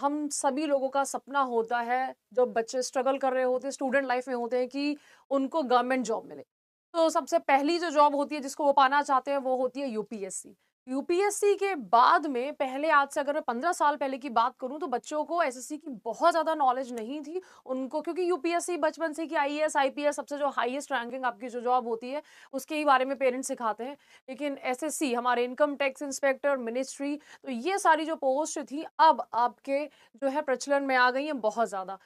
हम सभी लोगों का सपना होता है, जो बच्चे स्ट्रगल कर रहे होते हैं, स्टूडेंट लाइफ में होते हैं कि उनको गवर्नमेंट जॉब मिले। तो सबसे पहली जो जॉब होती है जिसको वो पाना चाहते हैं वो होती है यूपीएससी। यूपीएससी के बाद में पहले आज से अगर मैं 15 साल पहले की बात करूँ तो बच्चों को एसएससी की बहुत ज़्यादा नॉलेज नहीं थी। उनको क्योंकि यूपीएससी बचपन से कि आईएएस, आईपीएस सबसे जो हाईएस्ट रैंकिंग आपकी जो जॉब होती है, उसके ही बारे में पेरेंट्स सिखाते हैं। लेकिन एसएससी हमारे इनकम टैक्स इंस्पेक्टर, मिनिस्ट्री तो ये सारी जो पोस्ट थी अब आपके जो है प्रचलन में आ गई हैं बहुत ज़्यादा।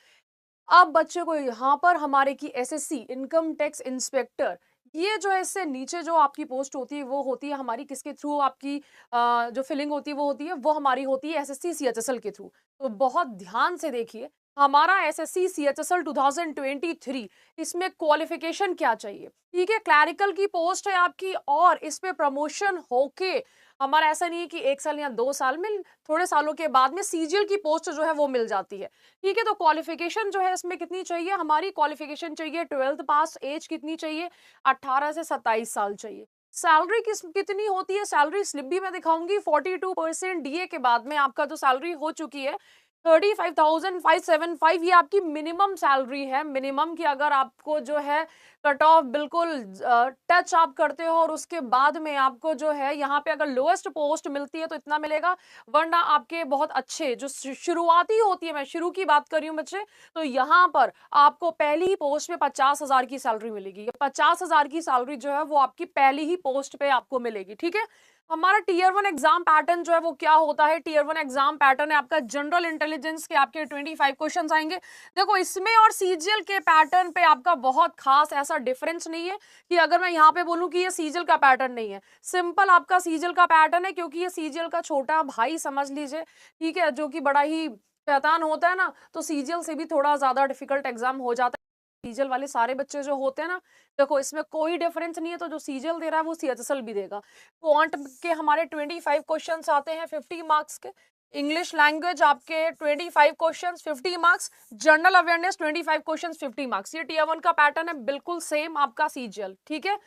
अब बच्चे को यहाँ पर हमारे की एसएससी इनकम टैक्स इंस्पेक्टर ये जो है इससे नीचे जो आपकी पोस्ट होती है वो होती है हमारी किसके थ्रू आपकी जो फिलिंग होती है वो हमारी होती है एसएससी सीएचएसएल के थ्रू। तो बहुत ध्यान से देखिए हमारा एसएससी सीएचएसएल 2023 इसमें क्वालिफिकेशन क्या चाहिए। ठीक है, क्लैरिकल की पोस्ट है आपकी और इस पे प्रमोशन होके हमारा ऐसा नहीं है कि 1 साल या 2 साल में, थोड़े सालों के बाद में सीजीएल की पोस्ट जो है वो मिल जाती है। ठीक है, तो क्वालिफिकेशन जो है इसमें कितनी चाहिए, हमारी क्वालिफिकेशन चाहिए 12th पास, एज कितनी चाहिए 18 से 27 साल चाहिए। सैलरी कितनी होती है, सैलरी स्लिप भी मैं दिखाऊंगी। 42% डीए के बाद में आपका जो सैलरी हो चुकी है 35,575 ये आपकी मिनिमम सैलरी है। मिनिमम की अगर आपको जो है कट ऑफ बिल्कुल टच आप करते हो और उसके बाद में आपको जो है यहाँ पे अगर लोएस्ट पोस्ट मिलती है तो इतना मिलेगा, वरना आपके बहुत अच्छे जो शुरुआती होती है, मैं शुरू की बात कर रही हूँ बच्चे, तो यहाँ पर आपको पहली ही पोस्ट पे 50,000 की सैलरी मिलेगी। ये 50,000 की सैलरी जो है वो आपकी पहली ही पोस्ट पे आपको मिलेगी। ठीक है, हमारा टीयर 1 एग्जाम पैटर्न जो है वो क्या होता है, टीयर 1 एग्जाम पैटर्न है आपका जनरल इंटेलिजेंस के आपके 25 क्वेश्चंस आएंगे। देखो इसमें और सीजीएल के पैटर्न पे आपका बहुत खास ऐसा डिफरेंस नहीं है कि अगर मैं यहाँ पे बोलूं कि ये सीजीएल का पैटर्न नहीं है। सिंपल आपका सीजीएल का पैटर्न है क्योंकि ये सीजीएल का छोटा भाई समझ लीजिए। ठीक है, जो कि बड़ा ही शैतान होता है ना, तो सीजीएल से भी थोड़ा ज्यादा डिफिकल्ट एग्जाम हो जाता है। सीजीएल वाले सारे बच्चे जो होते हैं ना, देखो इसमें कोई डिफरेंस नहीं है, तो जो सीजीएल दे रहा है वो सीएचएसएल भी देगा। क्वांट के हमारे 25 क्वेश्चंस आते हैं 50 मार्क्स के। इंग्लिश लैंग्वेज आपके 25 questions 50 marks. General awareness 25 questions 50 marks. ये टीयर 1 का पैटर्न है, बिल्कुल सेम आपका सीजीएल। ठीक है,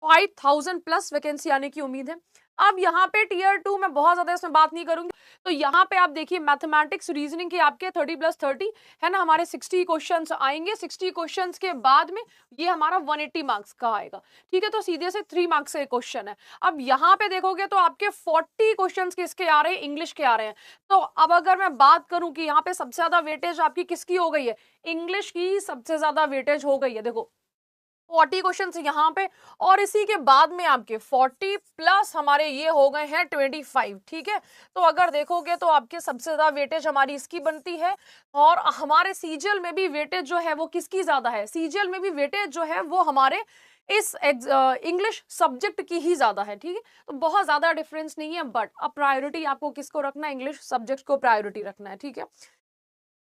5,000 प्लस वैकेंसी आने की उम्मीद है। अब यहाँ पे टीयर 2 में बहुत ज्यादा इसमें बात नहीं करूंगी। तो यहाँ पे आप देखिए मैथमेटिक्स रीजनिंग के आपके 30+30 है ना, हमारे 60 क्वेश्चंस आएंगे। 60 क्वेश्चंस के बाद में ये हमारा 180 मार्क्स का आएगा। ठीक है, तो सीधे से 3 मार्क्स का क्वेश्चन है। अब यहाँ पे देखोगे तो आपके 40 क्वेश्चंस किसके आ रहे हैं, इंग्लिश के आ रहे हैं। तो अब अगर मैं बात करूं कि यहाँ पे सबसे ज्यादा वेटेज आपकी किसकी हो गई है, इंग्लिश की सबसे ज्यादा वेटेज हो गई है। देखो 40 क्वेश्चन यहाँ पे और इसी के बाद में आपके 40 प्लस हमारे ये हो गए हैं 25। ठीक है, तो अगर देखोगे तो आपके सबसे ज्यादा वेटेज हमारी इसकी बनती है। और हमारे सीजीएल में भी वेटेज जो है वो किसकी ज्यादा है, सीजीएल में भी वेटेज जो है वो हमारे इस इंग्लिश सब्जेक्ट की ही ज्यादा है। ठीक है, तो बहुत ज्यादा डिफरेंस नहीं है, बट अब प्रायोरिटी आपको किसको रखना है, इंग्लिश सब्जेक्ट को प्रायोरिटी रखना है। ठीक है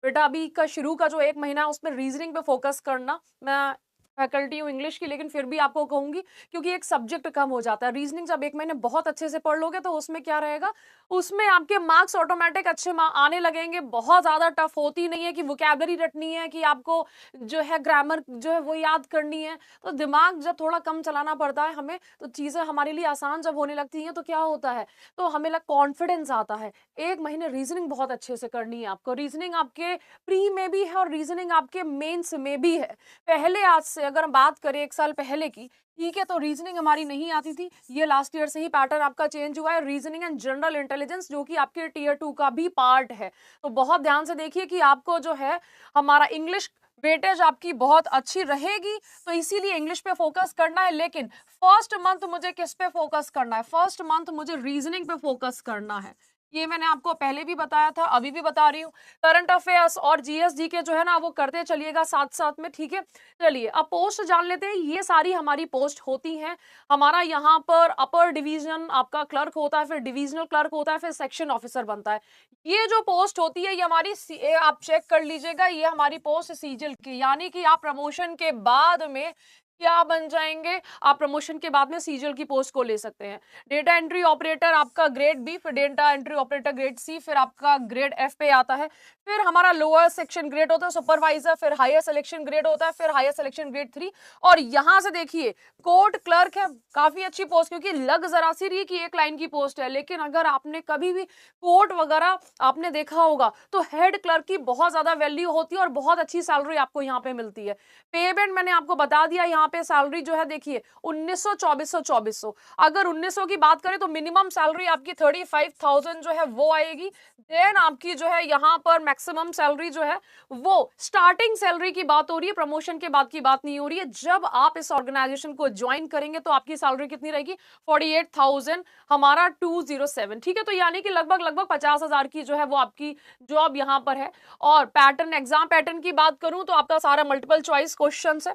बेटा, अभी का शुरू का जो 1 महीना है उसमें रीजनिंग पे फोकस करना। मैं फैकल्टी हूँ इंग्लिश की, लेकिन फिर भी आपको कहूंगी क्योंकि एक सब्जेक्ट कम हो जाता है। रीजनिंग जब 1 महीने बहुत अच्छे से पढ़ लोगे तो उसमें क्या रहेगा, उसमें आपके मार्क्स ऑटोमेटिक अच्छे आने लगेंगे। बहुत ज्यादा टफ होती नहीं है कि वोकैबलरी रटनी है, कि आपको जो है ग्रामर जो है वो याद करनी है। तो दिमाग जब थोड़ा कम चलाना पड़ता है हमें, तो चीजें हमारे लिए आसान जब होने लगती हैं तो क्या होता है, तो हमें कॉन्फिडेंस आता है। 1 महीने रीजनिंग बहुत अच्छे से करनी है आपको। रीजनिंग आपके प्री में भी है और रीजनिंग आपके मेंस में भी है। पहले आज से अगर हम बात करें 1 साल पहले की, ठीक है, तो रीजनिंग हमारी नहीं आती थी। ये लास्ट ईयर से ही पैटर्न आपका चेंज हुआ है। रीजनिंग एंड जनरल इंटेलिजेंस जो कि आपके टीयर 2 का भी पार्ट है। तो बहुत ध्यान से देखिए कि आपको जो है हमारा इंग्लिश वेटेज आपकी बहुत अच्छी रहेगी, तो इसीलिए इंग्लिश पे फोकस करना है। लेकिन फर्स्ट मंथ मुझे किस पे फोकस करना है, फर्स्ट मंथ मुझे रीजनिंग पे फोकस करना है। ये मैंने आपको पहले भी बताया था, अभी भी बता रही हूँ। करंट अफेयर्स और जीएसडी के जो है ना वो करते चलिएगा साथ साथ में। ठीक है, चलिए अब पोस्ट जान लेते हैं। ये सारी हमारी पोस्ट होती हैं। हमारा यहाँ पर अपर डिवीजन आपका क्लर्क होता है, फिर डिविजनल क्लर्क होता है, फिर सेक्शन ऑफिसर बनता है। ये जो पोस्ट होती है ये हमारी आप चेक कर लीजिएगा, ये हमारी पोस्ट सीजीएल की, यानी कि आप प्रमोशन के बाद में क्या बन जाएंगे, आप प्रमोशन के बाद में सीजीएल की पोस्ट को ले सकते हैं। डेटा एंट्री ऑपरेटर आपका ग्रेड बी, फिर data entry operator grade C, फिर आपका ग्रेड एफ पे आता है। फिर हमारा लोअर सेक्शन ग्रेड होता है सुपरवाइजर, फिर हायर सिलेक्शन ग्रेड होता है, फिर हायर सिलेक्शन ग्रेड 3। और यहां से देखिए कोर्ट क्लर्क है, काफी अच्छी पोस्ट, क्योंकि लग जरा सी रही कि एक लाइन की पोस्ट है, लेकिन अगर आपने कभी भी कोर्ट वगैरह आपने देखा होगा तो हेड क्लर्क की बहुत ज्यादा वैल्यू होती है और बहुत अच्छी सैलरी आपको यहाँ पे मिलती है। पे बैंड मैंने आपको बता दिया, यहाँ पे सैलरी जो है देखिए 1900, 2400। अगर 1900 की बात करें तो मिनिमम सैलरी आपकी 35,000 जो है वो आएगी। देन आपकी जो है यहाँ पर मैक्सिमम सैलरी जो है वो स्टार्टिंग सैलरी की बात हो रही है, प्रमोशन के बाद की बात नहीं हो रही है। जब आप इस ऑर्गेनाइजेशन को ज्वाइन करेंगे तो आपकी सैलरी कितनी रहेगी, 48,000 हमारा 207। ठीक है, तो यानी कि लगभग 50,000 की जो है वो आपकी जॉब यहाँ पर है। और पैटर्न, एग्जाम पैटर्न की बात करूं तो आपका सारा मल्टीपल चॉइस क्वेश्चंस है।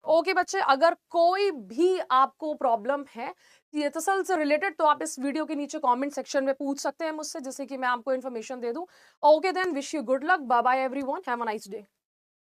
ओके बच्चे, अगर कोई भी आपको प्रॉब्लम है सीएचएसएल से रिलेटेड तो आप इस वीडियो के नीचे कमेंट सेक्शन में पूछ सकते हैं मुझसे, जिससे कि मैं आपको इन्फॉर्मेशन दे दूं। Okay then, wish you good luck, bye bye everyone, have a nice day.